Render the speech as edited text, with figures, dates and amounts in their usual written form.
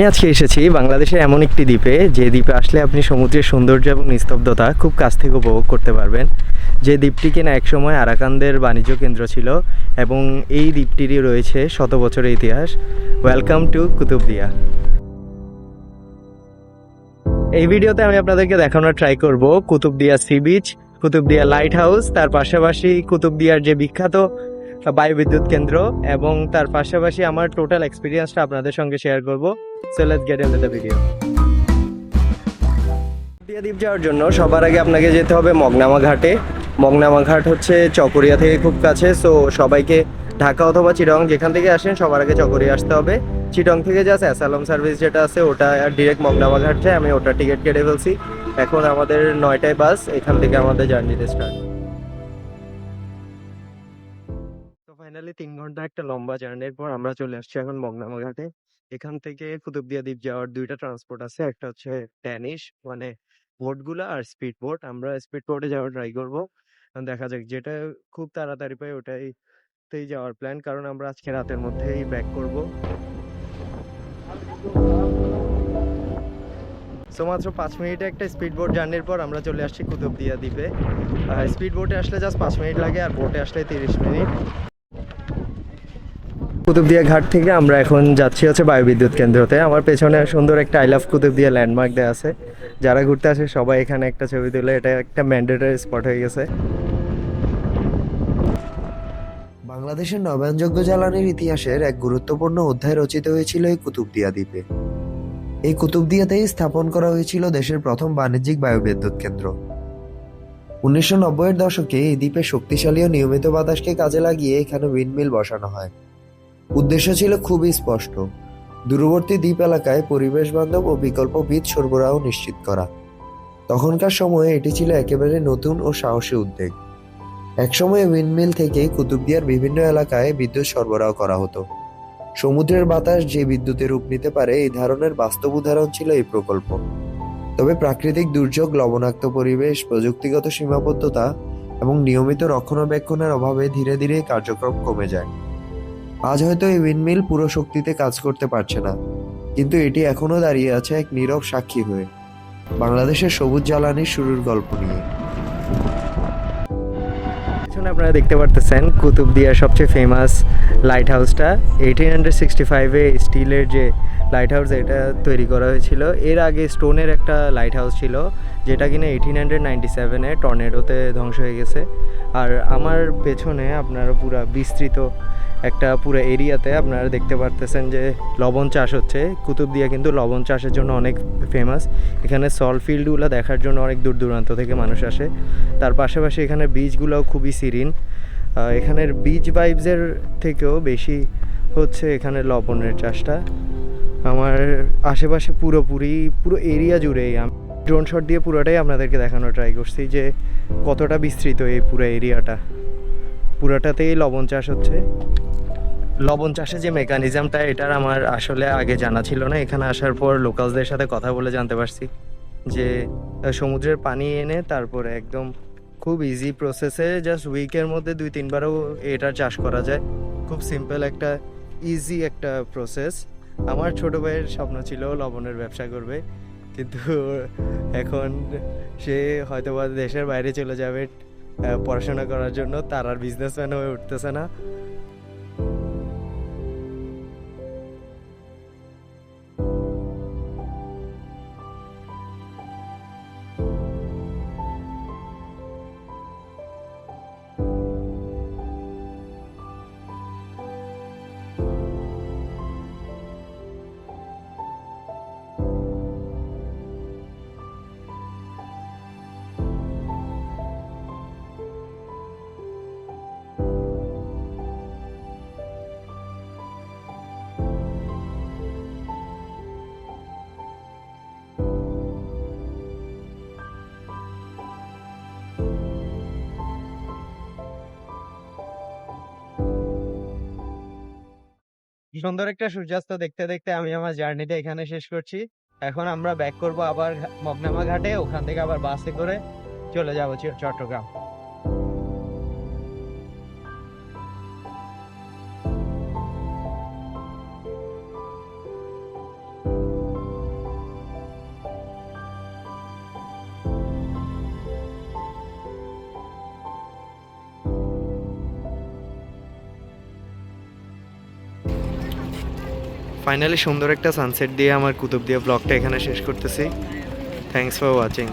আমি আজকে এসেছি বাংলাদেশের এমন একটি দ্বীপে, যে দ্বীপে আসলে আপনি সমুদ্রের সৌন্দর্য এবং নিস্তব্ধতা খুব কাছ থেকে উপভোগ করতে পারবেন। যে দ্বীপটি কিনা একসময় আরাকানদের বাণিজ্য কেন্দ্র ছিল এবং এই দ্বীপটিরই রয়েছে শত বছরের ইতিহাস। Welcome to Kutubdia. এই ভিডিওতে আমি আপনাদেরকে দেখানোর ট্রাই করব Kutubdia sea beach, Kutubdia light house, তার পাশাপাশি কুতুবদিয়ার যে বিখ্যাত বায়ুবিদ্যুৎ কেন্দ্র এবং তার পাশাপাশি আমার টোটাল এক্সপিরিয়েন্সটা আপনাদের সঙ্গে শেয়ার করব। So let's get into the video. Kutubdia দ্বীপ যাওয়ার জন্য সবার আগে আপনাকে যেতে হবে মগনামা ঘাটে। মগনামা ঘাট হচ্ছে চকরিয়া থেকে খুব কাছে। সো সবাইকে ঢাকা অথবা চিটং যেখান থেকে আসেন সবার আগে চকরিয়া আসতে হবে। চিটং থেকে জাস্ট অ্যাসালম সার্ভিস যেটা আছে ওটা ডিরেক্ট মগনামা ঘাট যায়। আমি ওটা টিকিট কেটে ফেলছি। এখন আমাদের 9টায় বাস, এখান থেকে আমাদের জার্নিতে স্টার্ট। তো ফাইনালি 3 ঘন্টা একটা লম্বা জার্নির পর আমরা চলে আসছি এখন মগনামা ঘাটে। এখান থেকে কুতুবদিয়া দ্বীপ যাওয়ার দুইটা ট্রান্সপোর্ট আছে, একটা হচ্ছে ড্যানিশ মানে বোটগুলা, আর স্পিড বোট। আমরা স্পিড বোটে যাওয়ার ট্রাই করবো। দেখা যাক, যেটা খুব তাড়াতাড়ি পাই ওটাইতেই যাওয়ার প্ল্যান, কারণ আমরা আজকে রাতের মধ্যেই ব্যাক করব। সো মাত্র 5 মিনিটে একটা স্পিড বোট জার্নির পর আমরা চলে আসছি কুতুবদিয়া দ্বীপে। স্পিড বোটে আসলে জাস্ট 5 মিনিট লাগে, আর বোটে আসলে 30 মিনিট। কুতুবদিয়া ঘাট থেকে আমরা এখন যাচ্ছি হচ্ছে বায়ুবিদ্যুৎ কেন্দ্রতে। আমার পেছনে সুন্দর একটা আই লাভ কুতুবদিয়া ল্যান্ডমার্ক দেওয়া আছে। যারা ঘুরতে আসে সবাই এখানে একটা ছবি তুলে, এটা একটা ম্যান্ডেটরি স্পট হয়ে গেছে। বাংলাদেশের নবায়নযোগ্য জ্বালানির ইতিহাসের এক গুরুত্বপূর্ণ অধ্যায় রচিত হয়েছিল এই কুতুবদিয়া দ্বীপে। এই কুতুবদিয়াতেই স্থাপন করা হয়েছিল দেশের প্রথম বাণিজ্যিক বায়ুবিদ্যুৎ কেন্দ্র। 1990-এর দশকে এই দ্বীপে শক্তিশালী ও নিয়মিত বাতাসকে কাজে লাগিয়ে এখানে উইন্ডমিল বসানো হয়। উদ্দেশ্য ছিল খুবই স্পষ্ট: দূরবর্তী দ্বীপ এলাকায় পরিবেশ বান্ধব ও বিকল্প বিদ্যুৎ সরবরাহ নিশ্চিত করা। তখনকার সময়ে এটি ছিল একেবারে নতুন ও সাহসী উদ্যোগ। একসময় উইন্ডমিল থেকে কুতুবদিয়ার বিভিন্ন এলাকায় বিদ্যুৎ সরবরাহ করা হতো। সমুদ্রের বাতাস যে বিদ্যুতের রূপ নিতে পারে, এই ধারণার বাস্তব উদাহরণ ছিল এই প্রকল্প। তবে প্রাকৃতিক দুর্যোগ, লবণাক্ত পরিবেশ, প্রযুক্তিগত সীমাবদ্ধতা এবং নিয়মিত রক্ষণাবেক্ষণের অভাবে ধীরে ধীরে এই কার্যক্রম কমে যায়। আজ হয়তো এই উইন্ডমিল পুরো শক্তিতে কাজ করতে পারছে না, কিন্তু এটি এখনো দাঁড়িয়ে আছে এক নীরব সাক্ষী হয়ে, বাংলাদেশের সবুজ জ্বালানির শুরুর গল্প নিয়ে। পিছনে আপনারা দেখতে পারতেছেন কুতুবদিয়ার সবচেয়ে ফেমাস লাইট হাউসটা। 1865-এ স্টিলের যে লাইট হাউস এটা তৈরি করা হয়েছিল। এর আগে স্টোনের একটা লাইট হাউস ছিল, যেটা কিনা 1897-এ টর্নেডোতে ধ্বংস হয়ে গেছে। আর আমার পেছনে আপনারা পুরা বিস্তৃত একটা পুরো এরিয়াতে আপনারা দেখতে পারতেছেন যে লবণ চাষ হচ্ছে। কুতুবদিয়া কিন্তু লবণ চাষের জন্য অনেক ফেমাস। এখানে সল্ট ফিল্ডগুলো দেখার জন্য অনেক দূর দূরান্ত থেকে মানুষ আসে। তার পাশাপাশি এখানে বিচগুলোও খুবই সিরিন। এখানের বিচ ভাইবসের থেকেও বেশি হচ্ছে এখানে লবণের চাষটা। আমার আশেপাশে পুরো এরিয়া জুড়েই আমি ড্রোন শট দিয়ে পুরোটাই আপনাদেরকে দেখানোর ট্রাই করছি যে কতটা বিস্তৃত এই পুরো এরিয়াটা। পুরোটাতেই লবণ চাষ হচ্ছে। লবণ চাষের যে মেকানিজমটা, এটার আমার আসলে আগে জানা ছিল না। এখানে আসার পর লোকালসদের সাথে কথা বলে জানতে পারছি যে সমুদ্রের পানি এনে তারপরে একদম খুব ইজি প্রসেসে জাস্ট উইকের মধ্যে 2-3বারও এটার চাষ করা যায়। খুব সিম্পল একটা ইজি একটা প্রসেস। আমার ছোটো ভাইয়ের স্বপ্ন ছিল লবণের ব্যবসা করবে, কিন্তু এখন সে হয়তোবা দেশের বাইরে চলে যাবে পড়াশোনা করার জন্য, তার আর বিজনেসম্যান হয়ে উঠতেছে না। সুন্দর একটা সূর্যাস্ত দেখতে দেখতে আমি আমার জার্নিটা এখানে শেষ করছি। এখন আমরা ব্যাক করব আবার মগনামা ঘাটে, ওখান থেকে আবার বাসে করে চলে যাবো চট্টগ্রাম। ফাইনালি সুন্দর একটা সানসেট দিয়ে আমার কুতুবদিয়া ব্লগটা এখানে শেষ করতেছি। Thanks for watching.